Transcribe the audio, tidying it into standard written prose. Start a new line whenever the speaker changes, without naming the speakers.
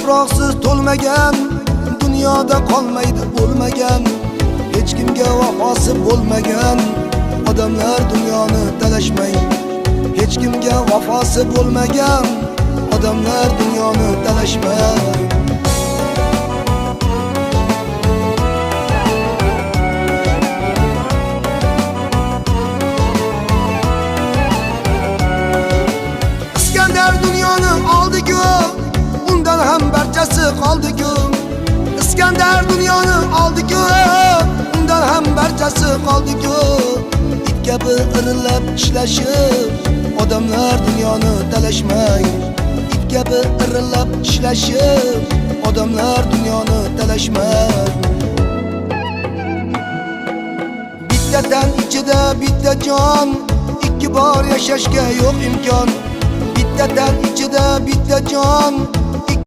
tuproqsiz to'lmagan, dunyoda qolmaydi o'lmagan. Hech kimga vafosi bo'lmagan odamlar dunyoni talashmay. Hech kimga vafosi bo'lmagan odamlar dunyoni talashmay. Iskandar dunyoni oldi-ku, undan ham barchasi qoldi-ku. Iskandar dunyoni oldi-ku, undan ham barchasi qoldi-ku. It kabi irillab ishlashib, odamlar dunyoni talashmay. It kabi irillab ishlashib, odamlar dunyoni talashmay. Bitta tan ichida bitta jon, ikki bor yashashga yo'q imkon. Bitta tan ichida bitta jon,